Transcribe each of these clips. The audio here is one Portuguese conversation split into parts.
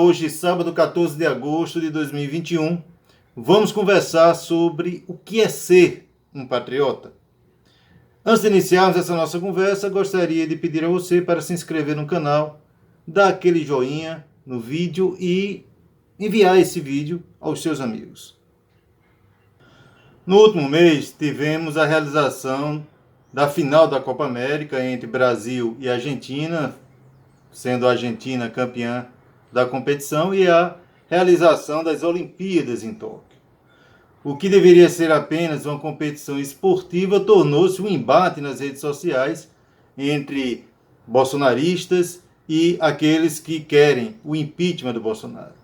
hoje, sábado 14 de agosto de 2021, vamos conversar sobre o que é ser um patriota. Antes de iniciarmos essa nossa conversa, gostaria de pedir a você para se inscrever no canal, dar aquele joinha no vídeo e enviar esse vídeo aos seus amigos. No último mês, tivemos a realização da final da Copa América entre Brasil e Argentina, sendo a Argentina campeã da competição, e a realização das Olimpíadas em Tóquio. O que deveria ser apenas uma competição esportiva tornou-se um embate nas redes sociais entre bolsonaristas e aqueles que querem o impeachment do Bolsonaro.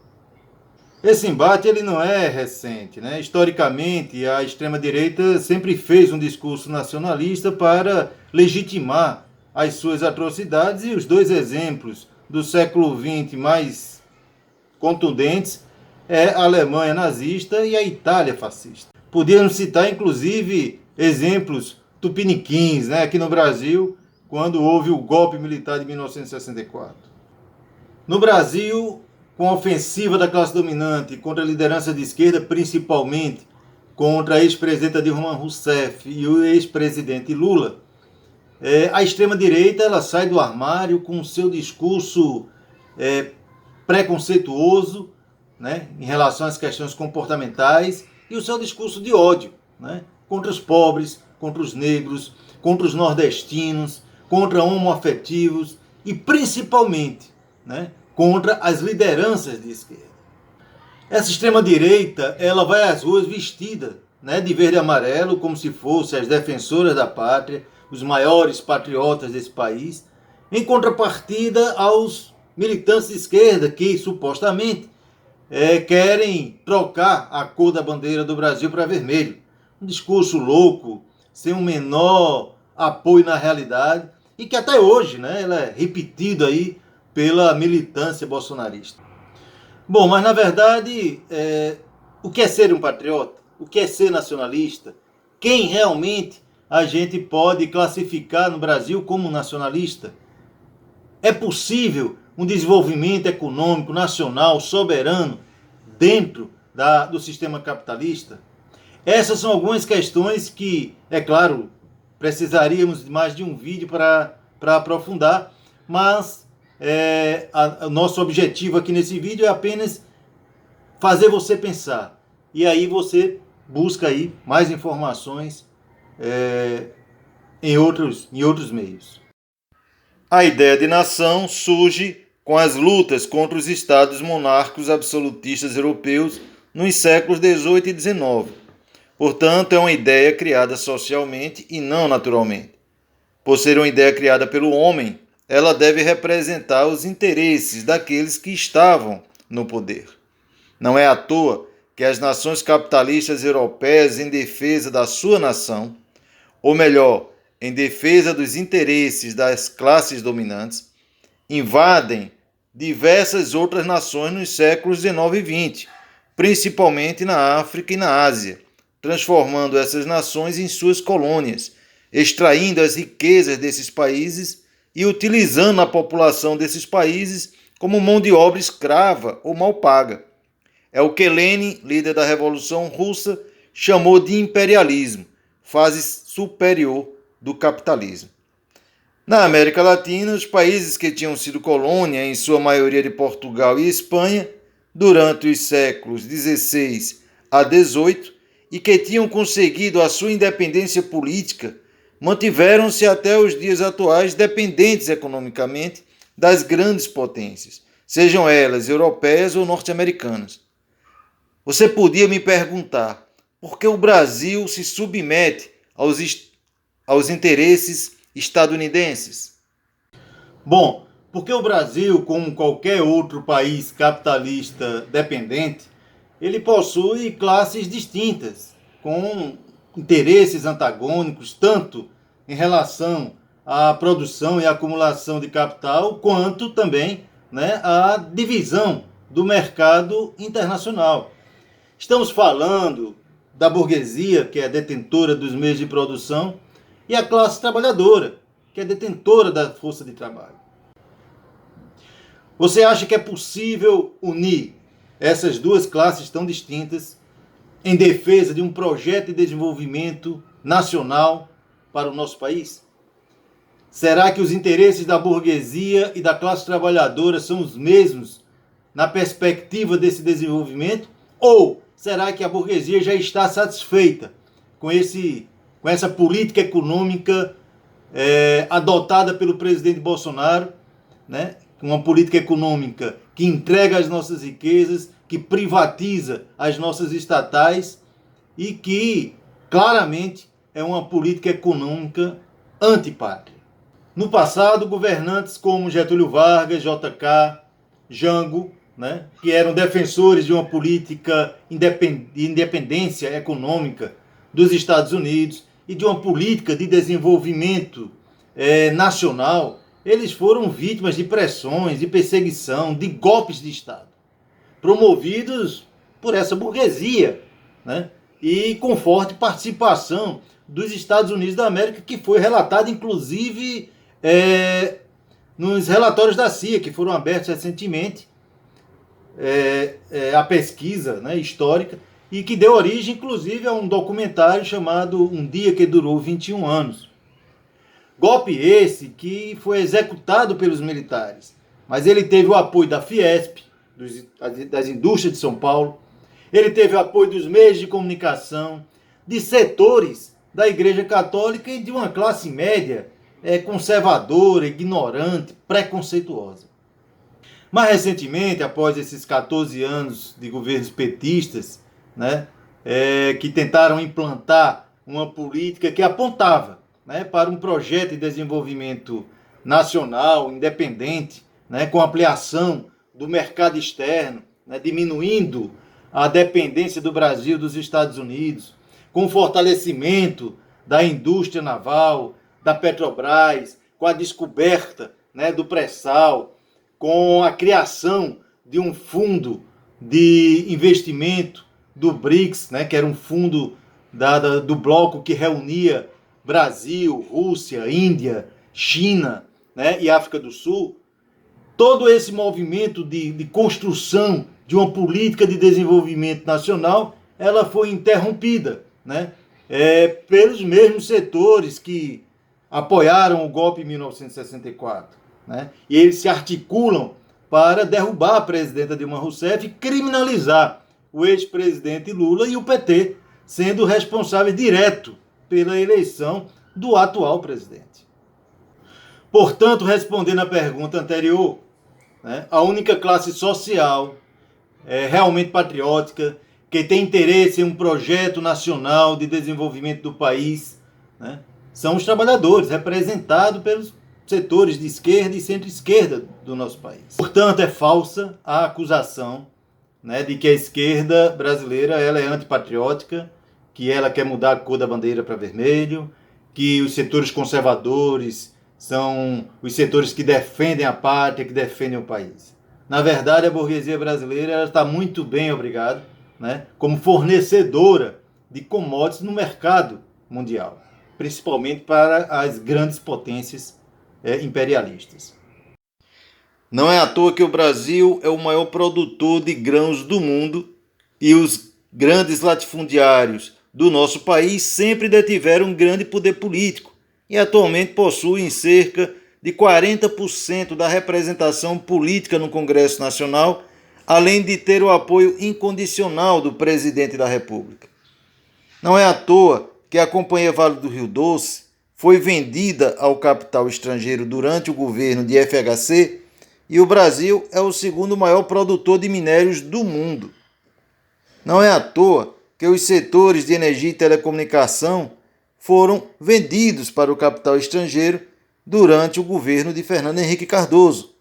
Esse embate ele não é recente, né? Historicamente, a extrema-direita sempre fez um discurso nacionalista para legitimar as suas atrocidades, e os dois exemplos do século XX mais contundentes é a Alemanha nazista e a Itália fascista. Podíamos citar, inclusive, exemplos tupiniquins, né? Aqui no Brasil, quando houve o golpe militar de 1964. No Brasil, com a ofensiva da classe dominante contra a liderança de esquerda, principalmente contra a ex-presidenta Dilma Rousseff e o ex-presidente Lula, a extrema-direita ela sai do armário com o seu discurso preconceituoso, né, em relação às questões comportamentais, e o seu discurso de ódio, né, contra os pobres, contra os negros, contra os nordestinos, contra homoafetivos e principalmente, né, contra as lideranças de esquerda. Essa extrema-direita ela vai às ruas vestida, né, de verde e amarelo, como se fossem as defensoras da pátria, os maiores patriotas desse país, em contrapartida aos militantes de esquerda que supostamente querem trocar a cor da bandeira do Brasil para vermelho. Um discurso louco, sem o menor apoio na realidade, e que até hoje, né, ela é repetido aí pela militância bolsonarista. Bom, mas na verdade, o que é ser um patriota? O que é ser nacionalista? Quem realmente a gente pode classificar no Brasil como nacionalista? É possível um desenvolvimento econômico nacional soberano dentro do sistema capitalista? Essas são algumas questões que, é claro, precisaríamos de mais de um vídeo para aprofundar, mas o nosso objetivo aqui nesse vídeo é apenas fazer você pensar. E aí você busca aí mais informações em outros meios. A ideia de nação surge com as lutas contra os estados monárquicos absolutistas europeus nos séculos XVIII e XIX. Portanto, é uma ideia criada socialmente e não naturalmente. Por ser uma ideia criada pelo homem, ela deve representar os interesses daqueles que estavam no poder. Não é à toa que as nações capitalistas europeias, em defesa da sua nação, ou melhor, em defesa dos interesses das classes dominantes, invadem diversas outras nações nos séculos XIX e XX, principalmente na África e na Ásia, transformando essas nações em suas colônias, extraindo as riquezas desses países e utilizando a população desses países como mão de obra escrava ou mal paga. É o que Lenin, líder da Revolução Russa, chamou de imperialismo, fase superior do capitalismo. Na América Latina, os países que tinham sido colônia, em sua maioria de Portugal e Espanha, durante os séculos XVI a XVIII, e que tinham conseguido a sua independência política, mantiveram-se até os dias atuais dependentes economicamente das grandes potências, sejam elas europeias ou norte-americanas. Você podia me perguntar por que o Brasil se submete aos interesses estadunidenses? Bom, porque o Brasil, como qualquer outro país capitalista dependente, ele possui classes distintas, com interesses antagônicos, tanto em relação à produção e acumulação de capital, quanto também, né, à divisão do mercado internacional. Estamos falando da burguesia, que é detentora dos meios de produção, e a classe trabalhadora, que é detentora da força de trabalho. Você acha que é possível unir essas duas classes tão distintas em defesa de um projeto de desenvolvimento nacional para o nosso país? Será que os interesses da burguesia e da classe trabalhadora são os mesmos na perspectiva desse desenvolvimento? Ou será que a burguesia já está satisfeita com essa política econômica adotada pelo presidente Bolsonaro, né? Uma política econômica que entrega as nossas riquezas, que privatiza as nossas estatais e que claramente é uma política econômica antipátria. No passado, governantes como Getúlio Vargas, JK, Jango, né, que eram defensores de uma política de independência econômica dos Estados Unidos e de uma política de desenvolvimento nacional, eles foram vítimas de pressões, de perseguição, de golpes de Estado, promovidos por essa burguesia, né, e com forte participação dos Estados Unidos da América, que foi relatado inclusive nos relatórios da CIA, que foram abertos recentemente, a pesquisa, né, histórica, e que deu origem, inclusive, a um documentário chamado Um Dia que Durou 21 Anos. Golpe esse que foi executado pelos militares, mas ele teve o apoio da Fiesp, das indústrias de São Paulo, ele teve o apoio dos meios de comunicação, de setores da Igreja Católica e de uma classe média conservadora, ignorante, preconceituosa. Mais recentemente, após esses 14 anos de governos petistas, né, que tentaram implantar uma política que apontava, né, para um projeto de desenvolvimento nacional, independente, né, com ampliação do mercado externo, né, diminuindo a dependência do Brasil dos Estados Unidos, com o fortalecimento da indústria naval, da Petrobras, com a descoberta, né, do pré-sal, com a criação de um fundo de investimento do BRICS, né, que era um fundo do bloco que reunia Brasil, Rússia, Índia, China, né, e África do Sul. Todo esse movimento de construção de uma política de desenvolvimento nacional, ela foi interrompida, né, pelos mesmos setores que apoiaram o golpe em 1964. Né, e eles se articulam para derrubar a presidenta Dilma Rousseff e criminalizar o ex-presidente Lula e o PT, sendo responsável direto pela eleição do atual presidente. Portanto, respondendo à pergunta anterior, né, a única classe social realmente patriótica, que tem interesse em um projeto nacional de desenvolvimento do país, né, são os trabalhadores, representados pelos setores de esquerda e centro-esquerda do nosso país. Portanto, é falsa a acusação, né, de que a esquerda brasileira ela é antipatriótica, que ela quer mudar a cor da bandeira para vermelho, que os setores conservadores são os setores que defendem a pátria, que defendem o país. Na verdade, a burguesia brasileira está muito bem, obrigado, né, como fornecedora de commodities no mercado mundial, principalmente para as grandes potências imperialistas. Não é à toa que o Brasil é o maior produtor de grãos do mundo e os grandes latifundiários do nosso país sempre detiveram um grande poder político e atualmente possuem cerca de 40% da representação política no Congresso Nacional, além de ter o apoio incondicional do presidente da República. Não é à toa que a Companhia Vale do Rio Doce foi vendida ao capital estrangeiro durante o governo de FHC e o Brasil é o segundo maior produtor de minérios do mundo. Não é à toa que os setores de energia e telecomunicação foram vendidos para o capital estrangeiro durante o governo de Fernando Henrique Cardoso.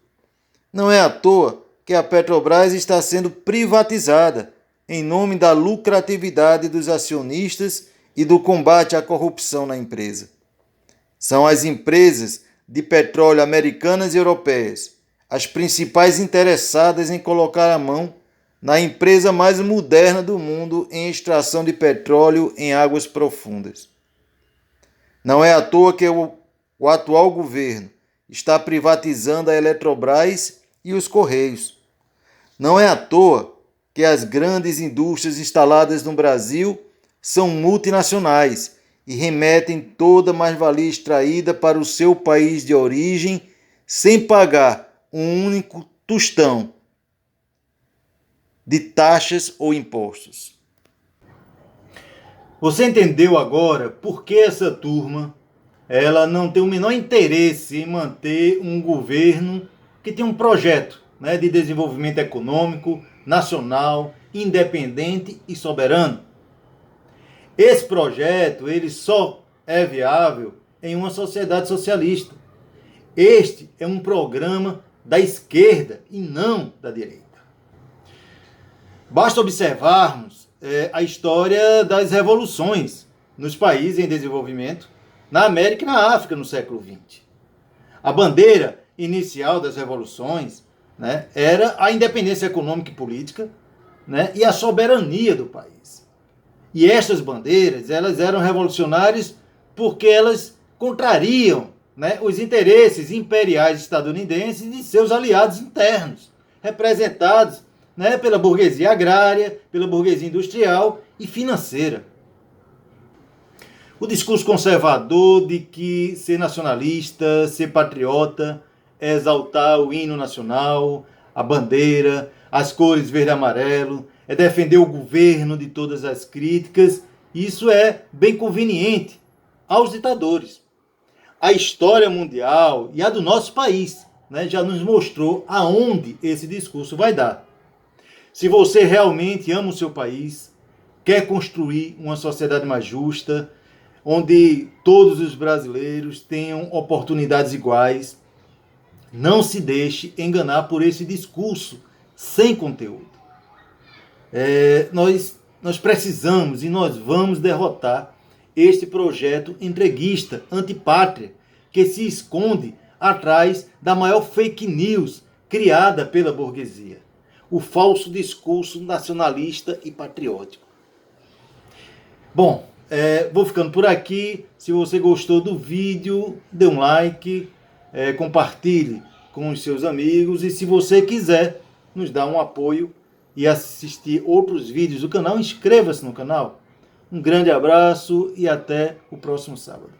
Não é à toa que a Petrobras está sendo privatizada em nome da lucratividade dos acionistas e do combate à corrupção na empresa. São as empresas de petróleo americanas e europeias as principais interessadas em colocar a mão na empresa mais moderna do mundo em extração de petróleo em águas profundas. Não é à toa que o atual governo está privatizando a Eletrobras e os Correios. Não é à toa que as grandes indústrias instaladas no Brasil são multinacionais e remetem toda a mais-valia extraída para o seu país de origem sem pagar um único tostão de taxas ou impostos. Você entendeu agora por que essa turma ela não tem o menor interesse em manter um governo que tem um projeto, né, de desenvolvimento econômico, nacional, independente e soberano? Esse projeto ele só é viável em uma sociedade socialista. Este é um programa da esquerda e não da direita. Basta observarmos a história das revoluções nos países em desenvolvimento, na América e na África no século XX. A bandeira inicial das revoluções, né, era a independência econômica e política, né, e a soberania do país. E estas bandeiras elas eram revolucionárias porque elas contrariam, né, os interesses imperiais estadunidenses e seus aliados internos, representados, né, pela burguesia agrária, pela burguesia industrial e financeira. O discurso conservador de que ser nacionalista, ser patriota, é exaltar o hino nacional, a bandeira, as cores verde e amarelo, é defender o governo de todas as críticas, isso é bem conveniente aos ditadores. A história mundial e a do nosso país, né, já nos mostrou aonde esse discurso vai dar. Se você realmente ama o seu país, quer construir uma sociedade mais justa, onde todos os brasileiros tenham oportunidades iguais, não se deixe enganar por esse discurso sem conteúdo. Nós precisamos e nós vamos derrotar este projeto entreguista, antipátria, que se esconde atrás da maior fake news criada pela burguesia. O falso discurso nacionalista e patriótico. Bom, vou ficando por aqui. Se você gostou do vídeo, dê um like, compartilhe com os seus amigos e se você quiser nos dar um apoio e assistir outros vídeos do canal, inscreva-se no canal. Um grande abraço e até o próximo sábado.